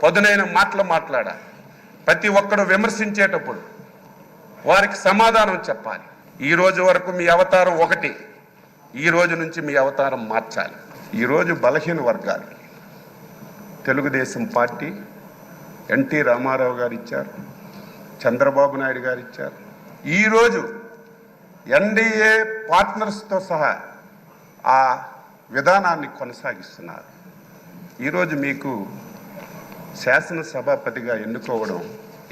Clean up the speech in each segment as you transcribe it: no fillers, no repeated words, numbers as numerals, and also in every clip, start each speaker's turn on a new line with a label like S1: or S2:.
S1: పదునైన మాటలు మాట్లాడాలి. ప్రతి ఒక్కడు విమర్శించేటప్పుడు వారికి సమాధానం చెప్పాలి. ఈ రోజు వరకు మీ అవతారం ఒకటి, ఈ రోజు నుంచి మీ అవతారం మార్చాలి. ఈరోజు బలహీన వర్గాలకి తెలుగుదేశం పార్టీ ఎన్టీ రామారావు గారు ఇచ్చారు, చంద్రబాబు నాయుడు గారు ఇచ్చారు. ఈరోజు ఎన్డీఏ పార్ట్నర్స్తో సహా ఆ విధానాన్ని కొనసాగిస్తున్నారు. ఈరోజు మీకు శాసనసభాపతిగా ఎన్నుకోవడం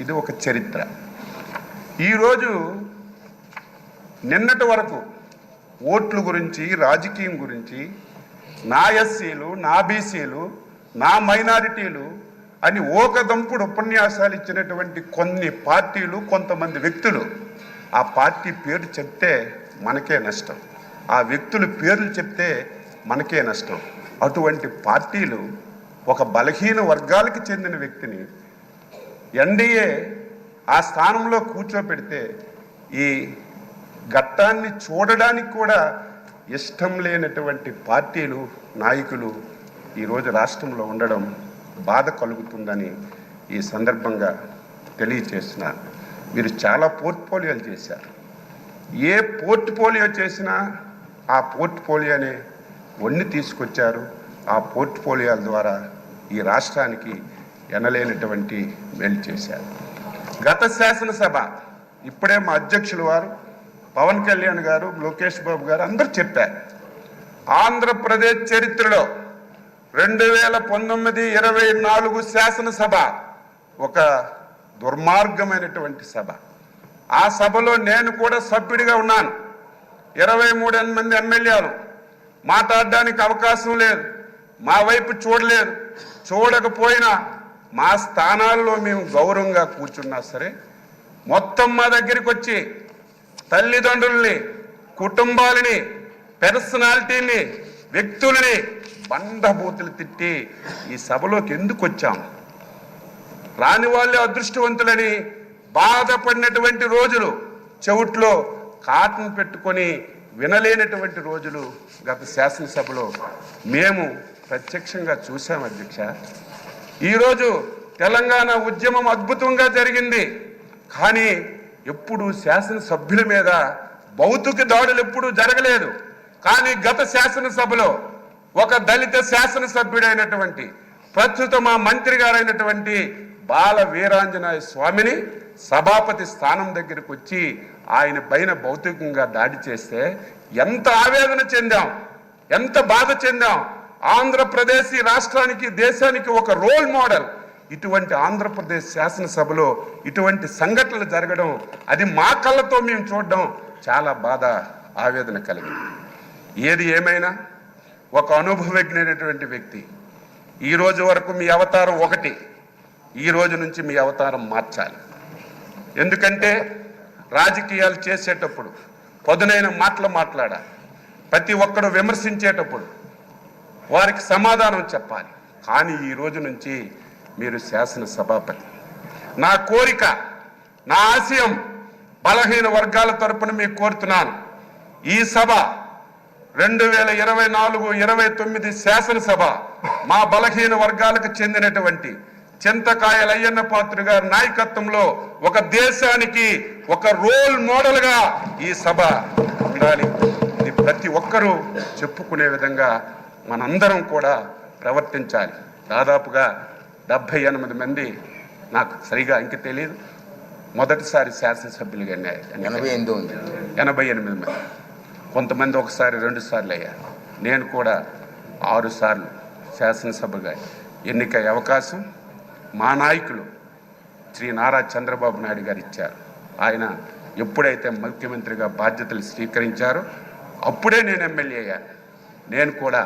S1: ఇది ఒక చరిత్ర. ఈరోజు నిన్నటి వరకు ఓట్ల గురించి, రాజకీయం గురించి, నా ఎస్సీలు, నా బీసీలు, నా మైనారిటీలు అని ఓకదంపుడు ఉపన్యాసాలు ఇచ్చినటువంటి కొన్ని పార్టీలు, కొంతమంది వ్యక్తులు ఆ పార్టీ పేరు చెప్తే మనకే నష్టం, ఆ వ్యక్తుల పేర్లు చెప్తే మనకే నష్టం. అటువంటి పార్టీలు ఒక బలహీన వర్గాలకు చెందిన వ్యక్తిని ఎన్డీఏ ఆ స్థానంలో కూర్చోపెడితే ఈ ఘట్టాన్ని చూడడానికి కూడా ఇష్టం లేనటువంటి పార్టీలు, నాయకులు ఈరోజు రాష్ట్రంలో ఉండడం బాధ కలుగుతుందని ఈ సందర్భంగా తెలియచేస్తున్నారు. మీరు చాలా పోర్ట్ఫోలియోలు చేశారు. ఏ పోర్ట్ఫోలియో చేసినా ఆ పోర్ట్ఫోలియోనే వన్ని తీసుకొచ్చారు. ఆ పోర్ట్ఫోలియోల ద్వారా ఈ రాష్ట్రానికి ఎనలేనటువంటి మేలు చేశారు. గత శాసనసభ ఇప్పుడే మా అధ్యక్షులు వారు పవన్ కళ్యాణ్ గారు, లోకేష్ బాబు గారు అందరూ చెప్పారు. ఆంధ్రప్రదేశ్ చరిత్రలో 2019-24 శాసనసభ ఒక దుర్మార్గమైనటువంటి సభ. ఆ సభలో నేను కూడా సభ్యుడిగా ఉన్నాను. 23 మంది ఎమ్మెల్యేలు మాట్లాడడానికి అవకాశం లేదు, మా వైపు చూడలేదు. చూడకపోయినా మా స్థానాల్లో మేము గౌరవంగా కూర్చున్నా సరే మొత్తం మా దగ్గరికి వచ్చి తల్లిదండ్రుల్ని, కుటుంబాలని, పర్సనాలిటీని, వ్యక్తులని బండబూతులు తిట్టి ఈ సభలోకి ఎందుకు వచ్చాము, రాని వాళ్ళే అదృష్టవంతులని బాధపడినటువంటి రోజులు, చెవుట్లో కాటన్ పెట్టుకొని వినలేనటువంటి రోజులు గత శాసనసభలో మేము ప్రత్యక్షంగా చూసాం అధ్యక్ష. ఈరోజు తెలంగాణ ఉద్యమం అద్భుతంగా జరిగింది, కానీ ఎప్పుడు శాసనసభ్యుల మీద భౌతిక దాడులు ఎప్పుడూ జరగలేదు. కానీ గత శాసనసభలో ఒక దళిత శాసనసభ్యుడైనటువంటి ప్రస్తుత మా మంత్రి గారైనటువంటి బాల వీరాంజనేయ స్వామిని సభాపతి స్థానం దగ్గరికి వచ్చి ఆయన పైన భౌతికంగా దాడి చేస్తే ఎంత ఆవేదన చెందాం, ఎంత బాధ చెందాం. ఆంధ్రప్రదేశ్ ఈ రాష్ట్రానికి, దేశానికి ఒక రోల్ మోడల్. ఇటువంటి ఆంధ్రప్రదేశ్ శాసనసభలో ఇటువంటి సంఘటనలు జరగడం, అది మా కళ్ళతో మేము చూడడం చాలా బాధ, ఆవేదన కలిగింది. ఏది ఏమైనా ఒక అనుభవజ్ఞైనటువంటి వ్యక్తి, ఈ రోజు వరకు మీ అవతారం ఒకటి, ఈ రోజు నుంచి మీ అవతారం మార్చాలి. ఎందుకంటే రాజకీయాలు చేసేటప్పుడు పదునైన మాటలు మాట్లాడాలి. ప్రతి ఒక్కడు విమర్శించేటప్పుడు వారికి సమాధానం చెప్పాలి. కానీ ఈ రోజు నుంచి మీరు శాసనసభాపతి. నా కోరిక, నా ఆశయం బలహీన వర్గాల తరపున మీకు కోరుతున్నాను. ఈ సభ 2024-29 శాసనసభ మా బలహీన వర్గాలకు చెందినటువంటి చింతకాయల అయ్యన్న పాత్ర గారి నాయకత్వంలో ఒక దేశానికి ఒక రోల్ మోడల్గా ఈ సభ ఉండాలి. ఇది ప్రతి ఒక్కరూ చెప్పుకునే విధంగా మనందరం కూడా ప్రవర్తించాలి. దాదాపుగా 78 మంది, నాకు సరిగా ఇంక తెలియదు, మొదటిసారి శాసనసభ్యులుగా 88 మంది. కొంతమంది ఒకసారి 2 సార్లు అయ్యారు. నేను కూడా 6 సార్లు శాసనసభగా ఎన్నికయ్యే అవకాశం మా నాయకులు శ్రీ నారా చంద్రబాబు నాయుడు గారు ఇచ్చారు. ఆయన ఎప్పుడైతే ముఖ్యమంత్రిగా బాధ్యతలు స్వీకరించారో అప్పుడే నేను ఎమ్మెల్యే అయ్యాను. నేను కూడా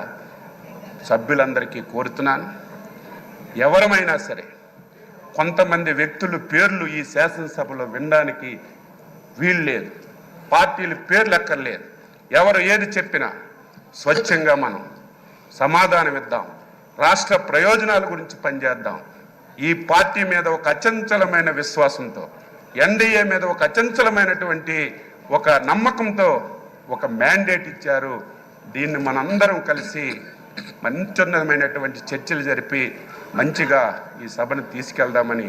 S1: సభ్యులందరికీ కోరుతున్నాను, ఎవరమైనా సరే కొంతమంది వ్యక్తుల పేర్లు ఈ శాసనసభలో వినడానికి వీలు లేదు, పార్టీల పేర్లు ఎక్కర్లేదు. ఎవరు ఏది చెప్పినా స్వచ్ఛంగా మనం సమాధానం ఇద్దాం, రాష్ట్ర ప్రయోజనాల గురించి పనిచేద్దాం. ఈ పార్టీ మీద ఒక అచంచలమైన విశ్వాసంతో, ఎన్డీఏ మీద ఒక అచంచలమైనటువంటి ఒక నమ్మకంతో ఒక మ్యాండేట్ ఇచ్చారు. దీన్ని మనందరం కలిసి మంచున్నతమైనటువంటి చర్చలు జరిపి మంచిగా ఈ సభను తీసుకెళ్దామని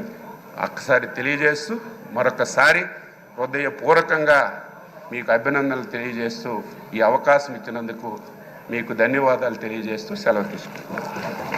S1: ఒక్కసారి తెలియజేస్తూ మరొకసారి హృదయపూర్వకంగా మీకు అభినందనలు తెలియజేస్తూ ఈ అవకాశం ఇచ్చినందుకు మీకు ధన్యవాదాలు తెలియజేస్తూ సెలవు తీసుకుంటున్నాను.